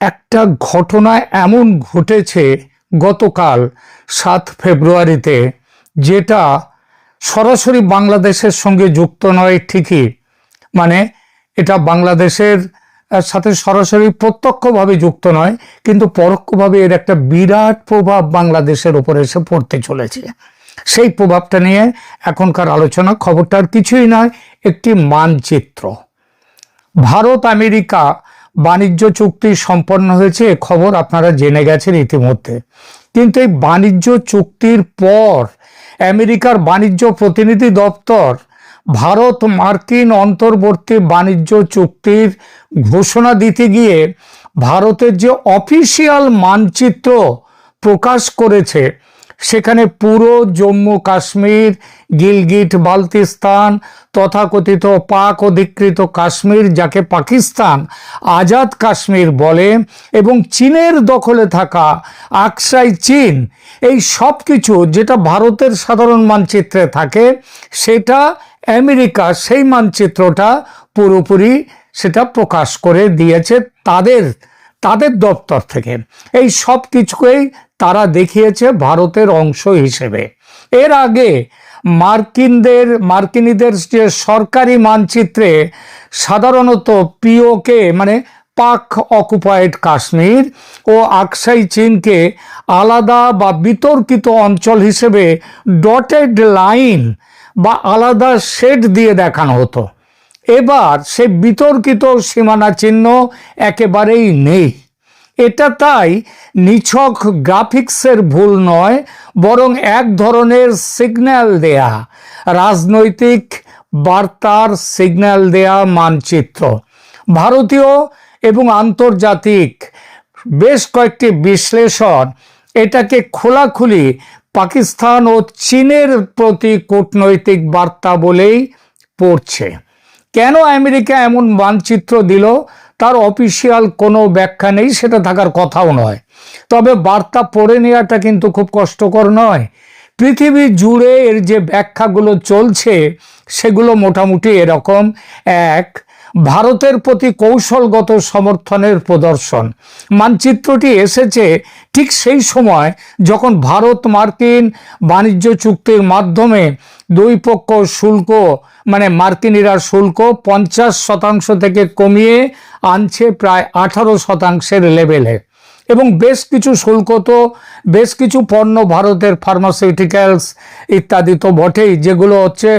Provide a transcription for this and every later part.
একটা ঘটনা এমন ঘটেছে গতকাল ৭ ফেব্রুয়ারিতে, যেটা সরাসরি বাংলাদেশের সঙ্গে যুক্ত নয় ঠিকই, মানে এটা বাংলাদেশের সাথে সরাসরি প্রত্যক্ষভাবে যুক্ত নয়, কিন্তু পরোক্ষভাবে এর একটা বিরাট প্রভাব বাংলাদেশের উপর এসে পড়তে চলেছে। সেই প্রভাবটা নিয়ে এখনকার আলোচনা। খবরটা আর কিছুই নয়, একটি মানচিত্র। ভারত আমেরিকা বাণিজ্য চুক্তি সম্পন্ন হয়েছে, এ খবর আপনারা জেনে গেছেন ইতিমধ্যে। কিন্তু এই বাণিজ্য চুক্তির পর আমেরিকার বাণিজ্য প্রতিনিধি দপ্তর ভারত মার্কিন অন্তর্বর্তী বাণিজ্য চুক্তির ঘোষণা দিতে গিয়ে ভারতের যে অফিসিয়াল মানচিত্র প্রকাশ করেছে, সেখানে পুরো জম্মু কাশ্মীর, গিলগিট বালতিস্তান, তথাকথিত পাক অধিকৃত কাশ্মীর, যাকে পাকিস্তান আজাদ কাশ্মীর বলে, এবং চীনের দখলে থাকা আকসাই চীন, এই সব কিছু যেটা ভারতের সাধারণ মানচিত্রে থাকে, সেটা আমেরিকা সেই মানচিত্রটা পুরোপুরি সেটা প্রকাশ করে দিয়েছে তাদের দপ্তর থেকে। এই সব কিছুকেই তারা দেখিয়েছে ভারতের অংশ হিসেবে। এর আগে মার্কিনীদের যে সরকারি মানচিত্রে সাধারণত পিওকে মানে পাক অকুপায়েড কাশ্মীর ও আকসাই চীনকে আলাদা বা বিতর্কিত অঞ্চল হিসেবে ডটেড লাইন বা আলাদা শেড দিয়ে দেখানো হতো। এবার সে বিতর্কিত সীমানা চিহ্ন একেবারেই নেই। এটা তাই নিছক গ্রাফিক্সের ভুল নয়, বরং এক ধরনের সিগন্যাল দেয়া, রাজনৈতিক বার্তার সিগন্যাল দেয়া মানচিত্র। ভারতীয় এবং আন্তর্জাতিক বেশ কয়েকটি বিশ্লেষণ এটাকে খোলাখুলি পাকিস্তান ও চীনের প্রতি কূটনৈতিক বার্তা বলেই পড়ছে। কেন আমেরিকা এমন মানচিত্র দিল তার অফিসিয়াল কোনো ব্যাখ্যা নেই, সেটা থাকার কথাও নয়। তবে বার্তা পড়ে নেওয়াটা কিন্তু খুব কষ্টকর নয়। পৃথিবী জুড়ে এর যে ব্যাখ্যাগুলো চলছে সেগুলো মোটামুটি এরকম: এক, ভারতের প্রতি কৌশলগত সমর্থনের প্রদর্শন। মানচিত্রটি এসেছে ঠিক সেই সময় যখন ভারত মার্কিন বাণিজ্য চুক্তির মাধ্যমে দুই পক্ষ শুল্ক, মানে মার্কিনীরা শুল্ক 50% থেকে কমিয়ে আনছে প্রায় 18% লেভেলে। এবং বেশ কিছু শুল্ক তো বেশ কিছু পণ্য ভারতের ফার্মাসিউটিক্যালস ইত্যাদি তো বটেই, যেগুলো হচ্ছে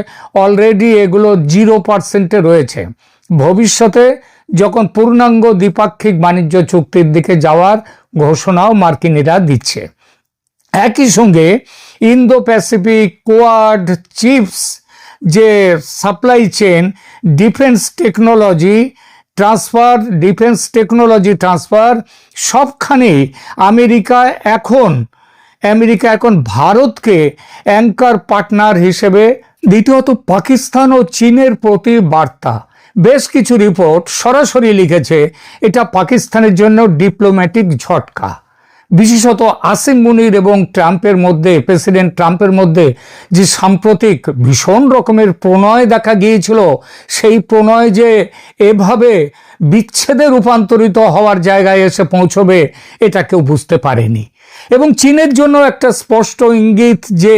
অলরেডি এগুলো 0%-এ রয়েছে। ভবিষ্যতে যখন পূর্ণাঙ্গ দ্বিপাক্ষিক বাণিজ্য চুক্তির দিকে যাওয়ার ঘোষণাও মার্কিনীরা দিচ্ছে। একই সঙ্গে ইন্দো প্যাসিফিক কোয়াড চিপস যে supply chain, defence technology transfer সবখানেই আমেরিকা এখন ভারতকে অ্যাঙ্কার পার্টনার হিসেবে। দ্বিতীয়ত, পাকিস্তান ও চীনের প্রতি বার্তা। বেশ কিছু রিপোর্ট সরাসরি লিখেছে এটা পাকিস্তানের জন্য ডিপ্লোম্যাটিক ঝটকা। বিশেষত আসিম মুনির এবং প্রেসিডেন্ট ট্রাম্পের মধ্যে যে সাম্প্রতিক ভীষণ রকমের প্রণয় দেখা গিয়েছিল, সেই প্রণয় যে এভাবে বিচ্ছেদে রূপান্তরিত হওয়ার জায়গায় এসে পৌঁছবে এটা কেউ বুঝতে পারেনি। এবং চীনের জন্য একটা স্পষ্ট ইঙ্গিত যে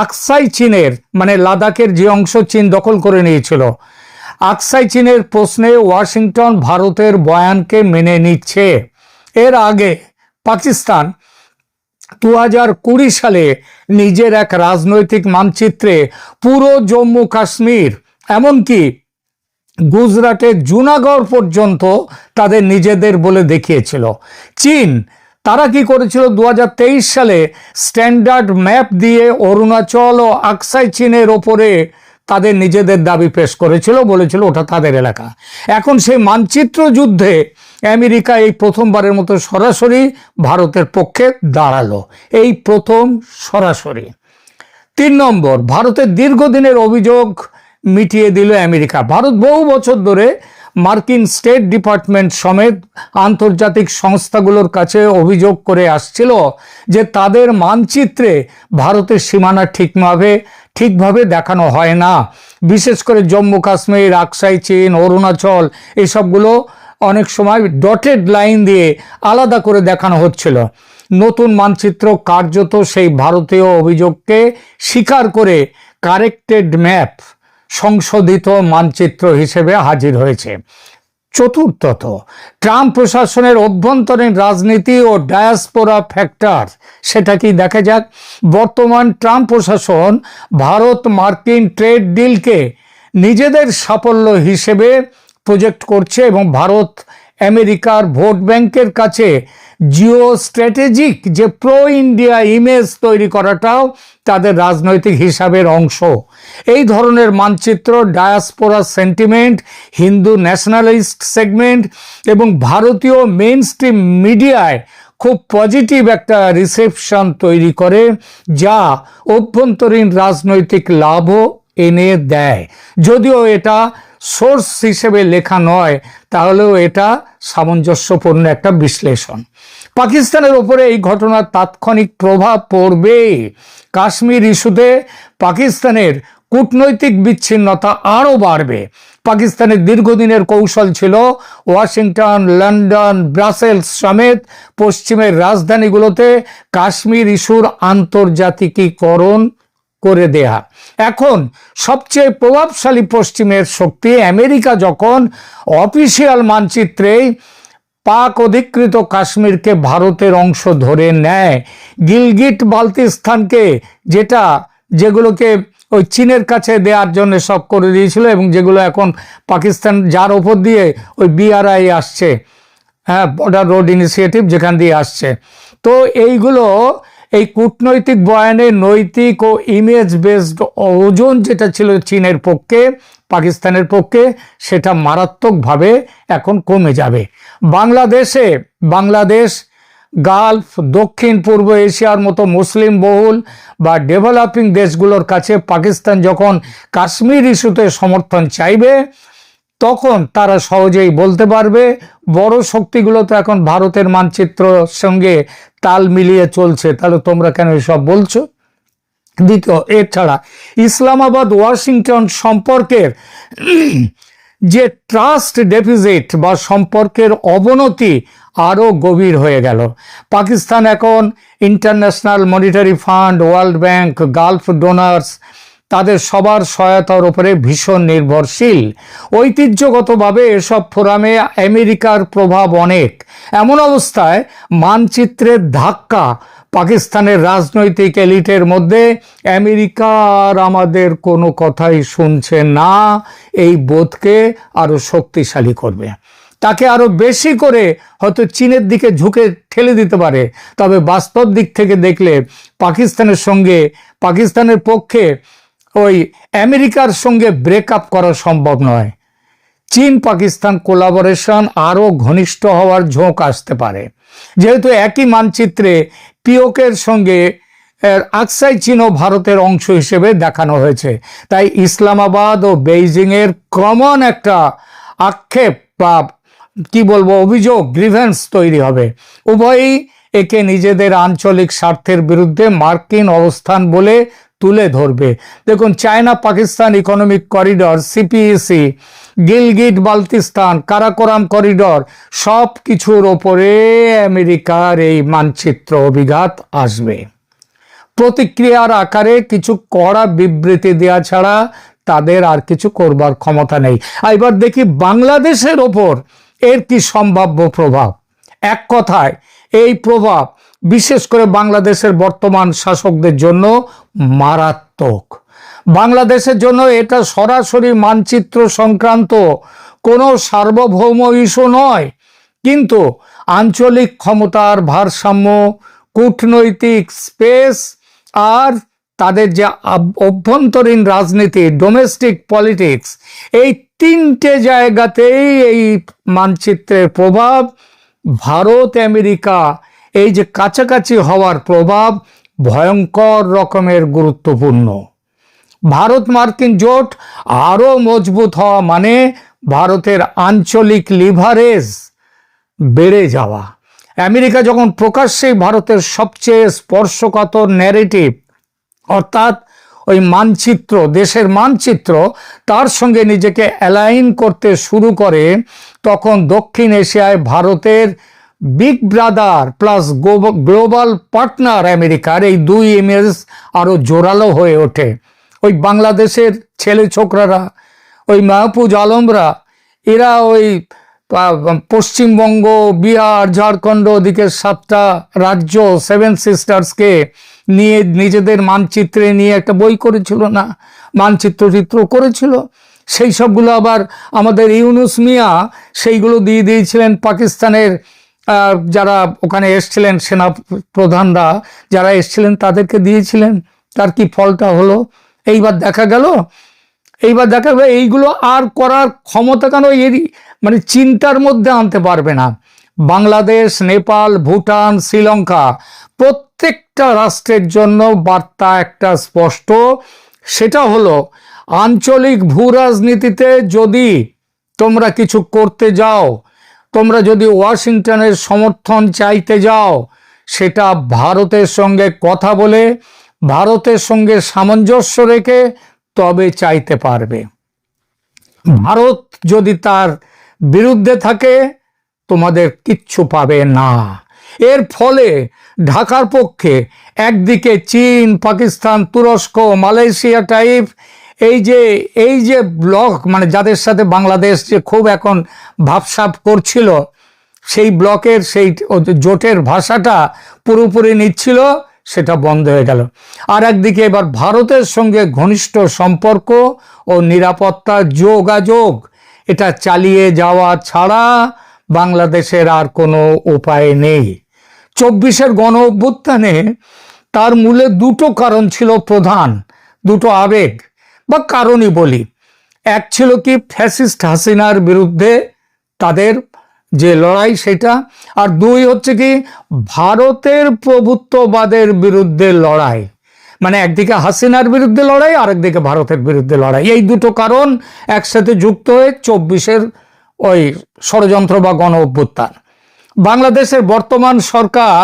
আকসাই চীনের, মানে লাদাখের যে অংশ চীন দখল করে নিয়েছিল, আকসাই চীনের প্রশ্নে ওয়াশিংটন ভারতের বয়ানকে মেনে নিচ্ছে। এর আগে পাকিস্তান 2020 সালে নিজের এক রাজনৈতিক মানচিত্রে পুরো জম্মু কাশ্মীর, এমনকি গুজরাটের জুনাগড় পর্যন্ত তাদের নিজেদের বলে দেখিয়েছিল। চীন তারা কি করেছিল, 2023 সালে স্ট্যান্ডার্ড ম্যাপ দিয়ে অরুণাচল ও আকসাই চীনের ওপরে তাদের নিজেদের দাবি পেশ করেছিল, বলেছিল ওটা তাদের এলাকা। এখন সেই মানচিত্র যুদ্ধে আমেরিকা এই প্রথমবারের মতো সরাসরি ভারতের পক্ষে দাঁড়ালো, এই প্রথম সরাসরি। 3 নম্বর, ভারতের দীর্ঘদিনের অভিযোগ মিটিয়ে দিল আমেরিকা। ভারত বহু বছর ধরে মার্কিন স্টেট ডিপার্টমেন্ট সমেত আন্তর্জাতিক সংস্থাগুলোর কাছে অভিযোগ করে আসছিল যে তাদের মানচিত্রে ভারতের সীমানা ঠিকভাবে দেখানো হয় না। বিশেষ করে জম্মু কাশ্মীর, আকসাই চীন, অরুণাচল, এসবগুলো অনেক সময় ডটেড লাইন দিয়ে আলাদা করে দেখানো হচ্ছিল। নতুন মানচিত্র কার্যত সেই ভারতীয় অভিযোগকে স্বীকার করে কারেক্টেড ম্যাপ, সংশোধিত মানচিত্র হিসেবে হাজির হয়েছে। চতুর্থত, ট্রাম্প প্রশাসনের অভ্যন্তরীণ রাজনীতি ও ডায়াসপোরা ফ্যাক্টর, সেটা কি দেখা যাক। বর্তমান ট্রাম্প প্রশাসন ভারত মার্কিন ট্রেড ডিলকে নিজেদের সাফল্য হিসেবে প্রজেক্ট করছে এবং ভারত আমেরিকার ভোট ব্যাংকের কাছে জিও স্ট্র্যাটেজিক যে প্রো ইন্ডিয়া ইমেজ তৈরি করাটাও তাদের রাজনৈতিক হিসাবের অংশ। এই ধরনের মানচিত্র diaspora sentiment, Hindu nationalist segment এবং ভারতীয় মেইন স্ট্রিম মিডিয়ায় খুব পজিটিভ একটা রিসেপশন তৈরি করে, যা অভ্যন্তরীণ রাজনৈতিক লাভও এনে দেয়। যদিও এটা সোর্স হিসেবে লেখা নয়, তাহলেও এটা সামঞ্জস্যপূর্ণ একটা বিশ্লেষণ। পাকিস্তানের ওপরে এই ঘটনার তাৎক্ষণিক প্রভাব পড়বে। কাশ্মীর ইস্যুতে পাকিস্তানের কূটনৈতিক বিচ্ছিন্নতা আরও বাড়বে। পাকিস্তানের দীর্ঘদিনের কৌশল ছিল ওয়াশিংটন, লন্ডন, ব্রাসেলস সমেত পশ্চিমের রাজধানীগুলোতে কাশ্মীর ইস্যুর আন্তর্জাতিকীকরণ করে দেয়া। এখন সবচেয়ে প্রভাবশালী পশ্চিমের শক্তি আমেরিকা যখন অফিসিয়াল মানচিত্রেই পাক অধিকৃত কাশ্মীরকে ভারতের অংশ ধরে নেয়, গিলগিট বালতিস্তানকে যেগুলোকে ওই চীনের কাছে দেওয়ার জন্য সব করে দিয়েছিল এবং যেগুলো এখন পাকিস্তান, যার ওপর দিয়ে ওই BRI আসছে, হ্যাঁ, বর্ডার রোড ইনিশিয়েটিভ যেখান দিয়ে আসছে, তো এইগুলো এই কূটনৈতিক বয়ানে নৈতিক ও ইমেজ বেসড ওজন যেটা ছিল চীনের পক্ষে, পাকিস্তানের পক্ষে, সেটা মারাত্মকভাবে এখন কমে যাবে। বাংলাদেশ, গালফ, দক্ষিণ পূর্ব এশিয়ার মতো মুসলিম বহুল বা ডেভেলপিং দেশগুলোর কাছে পাকিস্তান যখন কাশ্মীর ইস্যুতে সমর্থন চাইবে, তখন তারা সহজেই বলতে পারবে বড় শক্তিগুলো তো এখন ভারতের মানচিত্রের সঙ্গে তাল মিলিয়ে চলছে, তাহলে তোমরা কেন এসব বলছো। দ্বিতীয়, এছাড়া ইসলামাবাদ ওয়াশিংটন সম্পর্কের যে ট্রাস্ট ডেফিসিট বা সম্পর্কের অবনতি আরও গভীর হয়ে গেল। পাকিস্তান এখন international monetary fund, world bank, Gulf donors, তাদের সবার সহায়তার উপরে ভীষণ নির্ভরশীল। ঐতিহ্যগতভাবে এসব ফোরামে আমেরিকার প্রভাব অনেক। এমন অবস্থায় মানচিত্রের ধাক্কা পাকিস্তানের রাজনৈতিক এলিটের মধ্যে আমেরিকা আর আমাদের কোনো কথাই শুনছে না এই বোধকে আরো শক্তিশালী করবে। তাকে আরো বেশি করে হয়তো চীনের দিকে ঝুঁকে ঠেলে দিতে পারে। তবে বাস্তব দিক থেকে দেখলে পাকিস্তানের পক্ষে ওই আমেরিকার সঙ্গে ব্রেকআপ করা সম্ভব নয়। চীন পাকিস্তান কোলাবোরেশন আরো ঘনিষ্ঠ হওয়ার ঝোঁক আসতে পারে। যেহেতু একই মানচিত্রে পিওকের সঙ্গে আকসাই চীনও ভারতের অংশ হিসেবে দেখানো হয়েছে, তাই ইসলামাবাদ ও বেইজিং এর কমন একটা আক্ষেপ বা কি বলবো অভিযোগ, গ্রিভেন্স তৈরি হবে। উভয়ই একে নিজেদের আঞ্চলিক স্বার্থের বিরুদ্ধে মার্কিন অবস্থান বলে তুলে ধরবে। দেখুন, China Pakistan economic corridor, CPEC, Gilgit Baltistan, Karakoram corridor, সব কিছুর ওপরে আমেরিকার এই মানচিত্র অভিঘাত আসবে। প্রতিক্রিয়ার আকারে কিছু কড়া বিবৃতি দেওয়া ছাড়া তাদের আর কিছু করবার ক্ষমতা নেই। এবার দেখি বাংলাদেশের ওপর এর কি সম্ভাব্য প্রভাব। এক কথায় এই প্রভাব বিশেষ করে বাংলাদেশের বর্তমান শাসকদের জন্য মারাত্মক। বাংলাদেশের জন্য এটা সরাসরি মানচিত্র সংক্রান্ত কোনো সার্বভৌম ইস্যু নয়, কিন্তু আঞ্চলিক ক্ষমতার ভারসাম্য, কূটনৈতিক স্পেস আর তাদের যে অভ্যন্তরীণ রাজনীতি, ডোমেস্টিক পলিটিক্স, এই তিনটে জায়গাতেই এই মানচিত্রের প্রভাব, ভারত আমেরিকা এই যে কাছাকাছি হওয়ার প্রভাব ভয়ঙ্কর রকমের গুরুত্বপূর্ণ। ভারত মার্কিন জোট আরো মজবুত হওয়া মানে ভারতের আঞ্চলিক লিভারেজ বেড়ে যাওয়া। আমেরিকা যখন প্রকাশ্যেই ভারতের সবচেয়ে স্পর্শকাতর ন্যারেটিভ অর্থাৎ ওই মানচিত্র, দেশের মানচিত্র, তার সঙ্গে নিজেকে অ্যালাইন করতে শুরু করে, তখন দক্ষিণ এশিয়ায় ভারতের big brother plus global partner আমেরিকার এই দুই ইমেজ আরো জোরালো হয়ে ওঠে। ওই বাংলাদেশের ছেলে ছোকরারা, ওই মাহফুজ আলমরা, এরা ওই পশ্চিমবঙ্গ, বিহার, ঝাড়খণ্ড, ওদিকে 7টা রাজ্য, 7 সিস্টার্সকে নিয়ে নিজেদের মানচিত্রে নিয়ে একটা বই করেছিল না, মানচিত্র করেছিল। সেই সবগুলো আবার আমাদের ইউনুস মিয়া সেইগুলো দিয়ে দিয়েছিলেন পাকিস্তানের যারা ওখানে এসছিলেন, সেনা প্রধানরা যারা এসছিলেন তাদেরকে দিয়েছিলেন। তার কি ফলটা হলো? এইবার দেখা গেল এইগুলো আর করার ক্ষমতা কেন মানে চিন্তার মধ্যে আনতে পারবে না। বাংলাদেশ, নেপাল, ভুটান, শ্রীলঙ্কা, প্রত্যেকটা রাষ্ট্রের জন্য বার্তা একটা স্পষ্ট, সেটা হলো আঞ্চলিক ভূ রাজনীতিতে যদি তোমরা কিছু করতে যাও, তোমরা যদি ওয়াশিংটনের সমর্থন চাইতে যাও, সেটা ভারতের সঙ্গে কথা বলে, ভারতের সঙ্গে সামঞ্জস্য রেখে তবে চাইতে পারবে। ভারত যদি তার বিরুদ্ধে থাকে, তোমাদের কিচ্ছু পাবে না। এর ফলে ঢাকার পক্ষে একদিকে চীন, পাকিস্তান, তুরস্ক, মালয়েশিয়া টাইপ এই যে ব্লক, মানে যাদের সাথে বাংলাদেশ যে খুব এখন ভাবসাব করছিল, সেই ব্লকের সেই জোটের ভাষাটা পুরোপুরি নিচ্ছিল, সেটা বন্ধ হয়ে গেল। আর একদিকে এবার ভারতের সঙ্গে ঘনিষ্ঠ সম্পর্ক ও নিরাপত্তা যোগাযোগ, এটা চালিয়ে যাওয়া ছাড়া বাংলাদেশের আর কোনো উপায় নেই। 24-এর গণ অভ্যুত্থানে তার মূলে দুটো কারণ ছিল প্রধান, দুটো আবেগ বা কারণই বলি। এক ছিল কি ফ্যাসিস্ট হাসিনার বিরুদ্ধে তাদের যে লড়াই সেটা, আর দুই হচ্ছে কি ভারতের প্রভুত্ববাদের বিরুদ্ধে লড়াই। মানে একদিকে হাসিনার বিরুদ্ধে লড়াই, আরেকদিকে ভারতের বিরুদ্ধে লড়াই। এই দুটো কারণ একসাথে যুক্ত হয়ে 24-এর ওই ষড়যন্ত্র বা গণ অভ্যুত্থান। বাংলাদেশের বর্তমান সরকার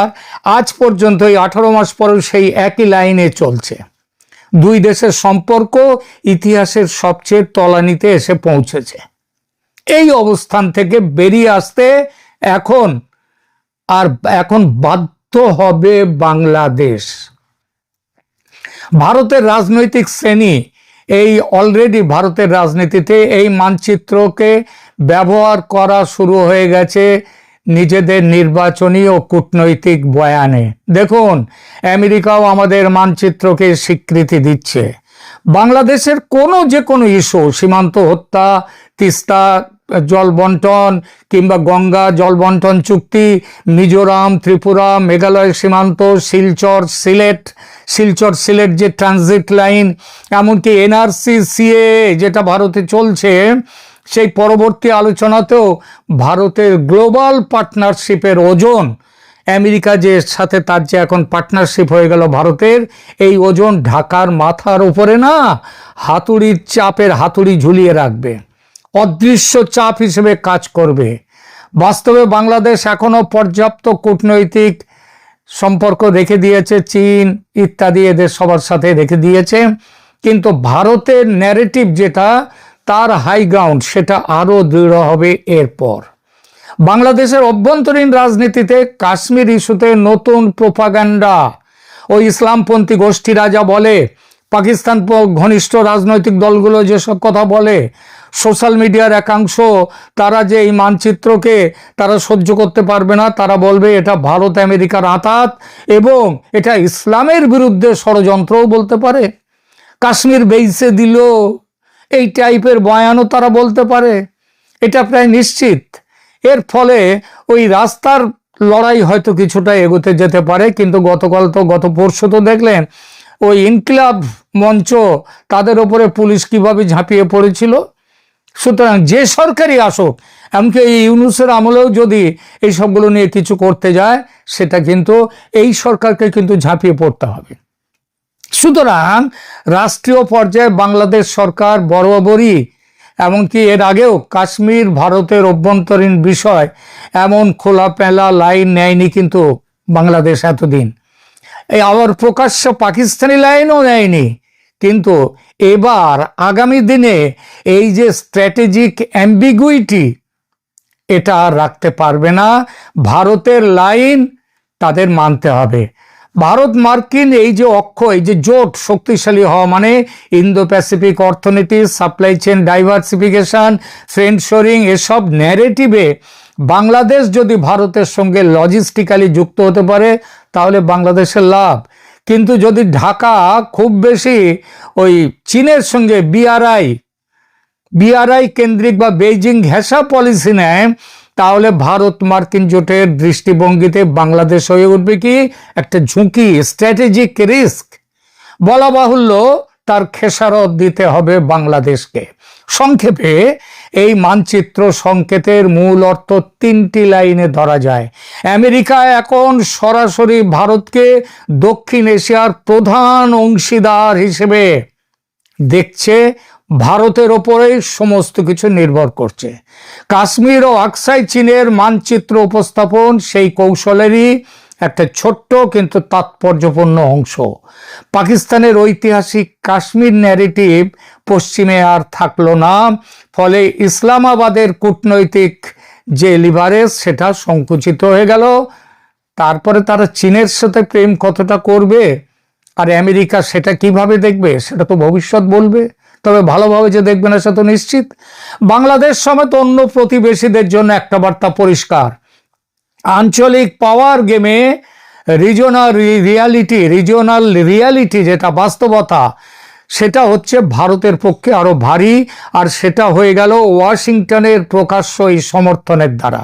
আজ পর্যন্ত এই 18 মাস পরেও সেই একই লাইনে চলছে। দুই দেশের সম্পর্ক ইতিহাসের সবচেয়ে তলানিতে এসে পৌঁছেছে। এই অবস্থান থেকে বেরিয়ে আসতে এখন বাধ্য হবে বাংলাদেশ। ভারতের রাজনৈতিক শ্রেণী অলরেডি ভারতের রাজনীতিতে এই মানচিত্রকে ব্যবহার করা শুরু হয়ে গেছে নিজেদের নির্বাচনী ও কূটনৈতিক বয়ানে। দেখুন, আমেরিকাও আমাদের মানচিত্রকে স্বীকৃতি দিচ্ছে। বাংলাদেশের যে কোনো ইস্যু, সীমান্ত হত্যা, তিস্তা জল বন্টন কিংবা গঙ্গা জল বন্টন চুক্তি, মিজোরাম, ত্রিপুরা, মেঘালয় সীমান্ত, শিলচর সিলেট যে ট্রানজিট লাইন, এমনকি এনআরসি, সিএ যেটা ভারতে চলছে, সেই পরবর্তী আলোচনাতেও ভারতের গ্লোবাল পার্টনারশিপের ওজন, আমেরিকা যে সাথে তার যে এখন পার্টনারশিপ হয়ে গেল ভারতের, এই ওজন ঢাকার মাথার উপরে না হাতুড়ির চাপের হাতুড়ি ঝুলিয়ে রাখবে, অদৃশ্য চাপ হিসেবে কাজ করবে। বাস্তবে বাংলাদেশ এখনো পর্যাপ্ত কূটনৈতিক সম্পর্ক রেখে দিয়েছে, চীন ইত্যাদি এদের সবার সাথে রেখে দিয়েছে, কিন্তু ভারতের ন্যারেটিভ যেটা, তার হাই গ্রাউন্ড সেটা আরো দৃঢ় হবে এরপর। বাংলাদেশের অভ্যন্তরীণ রাজনীতিতে কাশ্মীর ইস্যুতে নতুন প্রোপাগান্ডা, ওই ইসলামপন্থী গোষ্ঠীরা যা বলে, পাকিস্তান ঘনিষ্ঠ রাজনৈতিক দলগুলো যেসব কথা বলে, সোশ্যাল মিডিয়ার একাংশ তারা যে এই মানচিত্রকে তারা সহ্য করতে পারবে না, তারা বলবে এটা ভারত আমেরিকার আঁতাত এবং এটা ইসলামের বিরুদ্ধে ষড়যন্ত্রও বলতে পারে, কাশ্মীর বেইসে দিল, এই টাইপের বয়ানও তারা বলতে পারে, এটা প্রায় নিশ্চিত। এর ফলে ওই রাস্তার লড়াই হয়তো কিছুটা এগোতে যেতে পারে, কিন্তু গত পরশু তো দেখলেন ওই ইনকিলাব মঞ্চ, তাদের ওপরে পুলিশ কিভাবে ঝাঁপিয়ে পড়েছিল। সুতরাং যে সরকারই আসুক, এমনকি এই ইউনূসের আমলেও যদি এই সবগুলো নিয়ে কিছু করতে যায়, সেটা কিন্তু এই সরকারকে কিন্তু ঝাঁপিয়ে পড়তে হবে। সুতরাং রাষ্ট্রীয় পর্যায়ে বাংলাদেশ সরকার বরাবরই, এমনকি এর আগেও কাশ্মীর ভারতের অভ্যন্তরীণ বিষয় এমন খোলামেলা লাইন নেয়নি কিন্তু বাংলাদেশ এতদিন। এই আবার প্রকাশ্য পাকিস্তানি লাইনও নেয়নি, কিন্তু এবার আগামী দিনে এই যে স্ট্র্যাটেজিক অ্যাম্বিগুইটি, এটা আর রাখতে পারবে না। ভারতের লাইন তাদের মানতে হবে। ভারত মার্কিন এই যে এই যে জোট শক্তিশালী হওয়া মানে ইন্দো প্যাসিফিক অর্থনীতি, সাপ্লাই চেন ডাইভার্সিফিকেশন, ফ্রেন্ডশোরিং, এসব ন্যারেটিভে বাংলাদেশ যদি ভারতের সঙ্গে লজিস্টিক্যালি যুক্ত হতে পারে তাহলে বাংলাদেশের লাভ। কিন্তু যদি ঢাকা খুব বেশি ওই চীনের সঙ্গে বিআরআই কেন্দ্রিক বা বেইজিং ঘেঁষা পলিসি নেয়, তাহলে ভারত মার্কিন জোটের দৃষ্টিভঙ্গিতে বাংলাদেশ হয়ে উঠবে কি একটা ঝুঁকি, স্ট্র্যাটেজিক রিস্ক। বলা বাহুল্য তার খেসারত দিতে হবে বাংলাদেশকে। সংক্ষেপে এই মানচিত্র সংকেতের মূল অর্থ তিনটি লাইনে ধরা যায়। আমেরিকা এখন সরাসরি ভারতকে দক্ষিণ এশিয়ার প্রধান অংশীদার হিসেবে দেখছে, ভারতের ওপরেই সমস্ত কিছু নির্ভর করছে। কাশ্মীর ও আকসাই চীনের মানচিত্র উপস্থাপন সেই কৌশলেরই একটা ছোট্ট কিন্তু তাৎপর্যপূর্ণ অংশ। পাকিস্তানের ঐতিহাসিক কাশ্মীর ন্যারেটিভ পশ্চিমে আর থাকলো না, ফলে ইসলামাবাদের কূটনৈতিক যে লিভারেজ সেটা সংকুচিত হয়ে গেল। তারপরে তারা চীনের সাথে প্রেম কতটা করবে আর আমেরিকা সেটা কিভাবে দেখবে সেটা তো ভবিষ্যৎ বলবে, তবে ভালোভাবে যে দেখবে না সে তো নিশ্চিত। বাংলাদেশ সমেত অন্য প্রতিবেশীদের জন্য একটা বার্তা পরিষ্কার, আঞ্চলিক পাওয়ার গেমে রিজিওনাল রিয়ালিটি যেটা বাস্তবতা, সেটা হচ্ছে ভারতের পক্ষে আরো ভারী, আর সেটা হয়ে গেল ওয়াশিংটনের প্রকাশ্য এই সমর্থনের দ্বারা।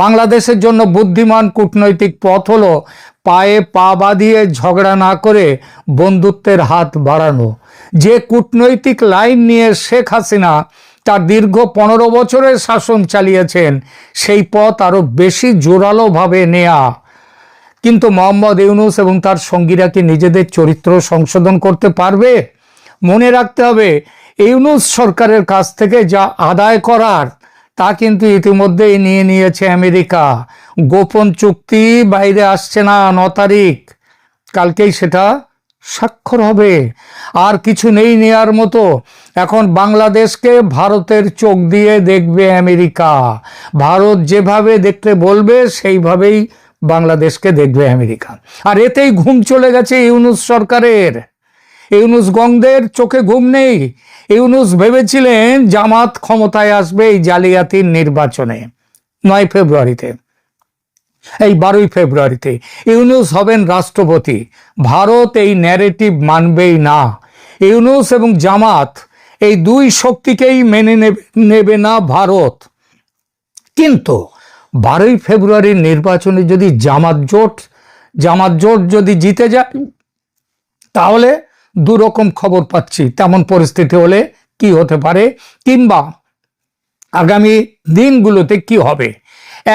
বাংলাদেশের জন্য বুদ্ধিমান কূটনৈতিক পথ হলো পায়ে পা বাঁধিয়ে ঝগড়া না করে বন্ধুত্বের হাত বাড়ানো। যে কূটনৈতিক লাইন নিয়ে শেখ হাসিনা তার দীর্ঘ 15 বছরের শাসন চালিয়েছেন, সেই পথ আরো বেশি জোরালোভাবে নেয়া। কিন্তু মোহাম্মদ ইউনূস এবং তার সঙ্গীরা কি নিজেদের চরিত্র সংশোধন করতে পারবে? মনে রাখতে হবে, ইউনূস সরকারের কাছ থেকে যা আদায় করার তা কিন্তু ইতিমধ্যেই নিয়ে নিয়েছে আমেরিকা। গোপন চুক্তি বাইরে আসছে না, 9 তারিখ, কালকেই সেটা স্বাক্ষর হবে। আর কিছু নেই নেয়ার মতো। এখন বাংলাদেশকে ভারতের চোখ দিয়ে দেখবে আমেরিকা। ভারত যেভাবে দেখতে বলবে সেইভাবেই বাংলাদেশকে দেখবে আমেরিকা। আর এতেই ঘুম চলে গেছে ইউনূস সরকারের। ইউনূস গংদের চোখে ঘুম নেই। ইউনূস ভেবেছিলেন জামাত ক্ষমতায় আসবে এই জালিয়াতির নির্বাচনে 9 ফেব্রুয়ারিতে, এই 12 ফেব্রুয়ারিতে ইউনূস হবেন রাষ্ট্রপতি। ভারত এই ন্যারেটিভ মানবেই না। ইউনূস এবং জামাত এই দুই শক্তিকেই মেনে নেবে না ভারত। কিন্তু 12 ফেব্রুয়ারির নির্বাচনে যদি জামাত জোট যদি জিতে যায়, তাহলে দুরকম খবর পাচ্ছি। তেমন পরিস্থিতি হলে কি হতে পারে, কিংবা আগামী দিনগুলোতে কি হবে।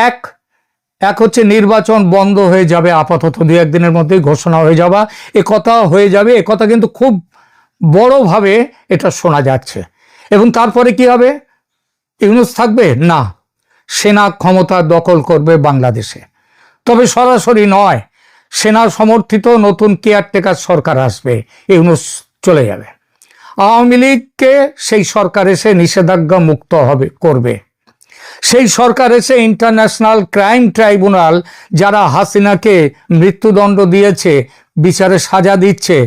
এক হচ্ছে নির্বাচন বন্ধ হয়ে যাবে, আপাতত 2-1 দিনের মধ্যেই ঘোষণা হয়ে যাওয়া, একথা হয়ে যাবে। একথা কিন্তু খুব বড়ভাবে এটা শোনা যাচ্ছে। এবং তারপরে কি হবে? ইউনূস থাকবে না, সেনা ক্ষমতা দখল করবে বাংলাদেশে। তবে সরাসরি নয়, সেনা সমর্থিত নতুন কেয়ারটেকার সরকার আসবে, ইউনূস চলে যাবে। আওয়ামী লীগকে সেই সরকার এসে নিষেধাজ্ঞা মুক্ত করবে। সেই সরকার এসে ইন্টারন্যাশনাল ক্রাইম ট্রাইব্যুনাল, যারা হাসিনাকে মৃত্যুদণ্ড দিয়েছে, বিচারে সাজা দিচ্ছে,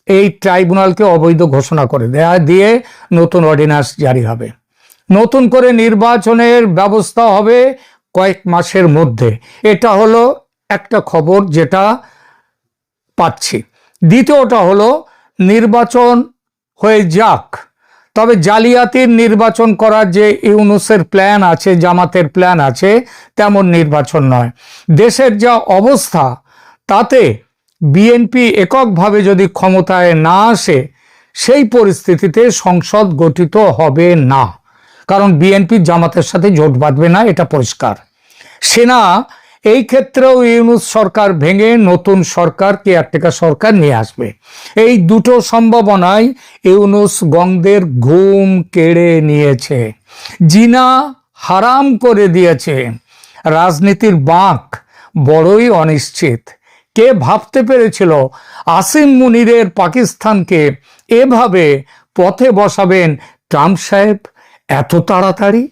এই ট্রাইব্যুনালকে অবৈধ ঘোষণা করে দিয়ে নতুন অর্ডিন্যান্স জারি হবে। নতুন করে নির্বাচনের ব্যবস্থা হবে কয়েক মাসের মধ্যে। এটা হলো একটা খবর যেটা পাচ্ছি। দ্বিতীয়টা হলো নির্বাচন হয়ে যাক, তবে জালিয়াতির নির্বাচন করার যে ইউনূসের প্ল্যান আছে, জামাতের প্ল্যান আছে, তেমন নির্বাচন নয়। দেশের যা অবস্থা, তাতে বিএনপি এককভাবে যদি ক্ষমতায় না আসে, সেই পরিস্থিতিতে সংসদ গঠিত হবে না। কারণ বিএনপি জামাতের সাথে জোট বাঁধবে না, এটা পরিষ্কার। সেনা এই ক্ষেত্রেও ইউনূস সরকার ভেঙে নতুন সরকার, কেয়ারটেকার সরকার নিয়ে আসবে। এই দুটো সম্ভাবনায় ইউনূস গংদের ঘুম কেড়ে নিয়েছে, জিনা হারাম করে দিয়েছে। রাজনীতির বাঁক বড়ই অনিশ্চিত। কে ভাবতে পেরেছিল আসিম মুনিরের পাকিস্তানকে এভাবে পথে বসাবেন ট্রাম্প সাহেব এত তাড়াতাড়ি?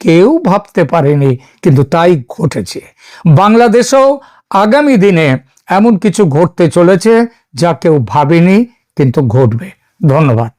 কেউ ভাবতে পারেনি, কিন্তু তাই ঘটেছে। বাংলাদেশেও আগামী দিনে এমন কিছু ঘটতে চলেছে যা কেউ ভাবেনি, কিন্তু ঘটবে। ধন্যবাদ।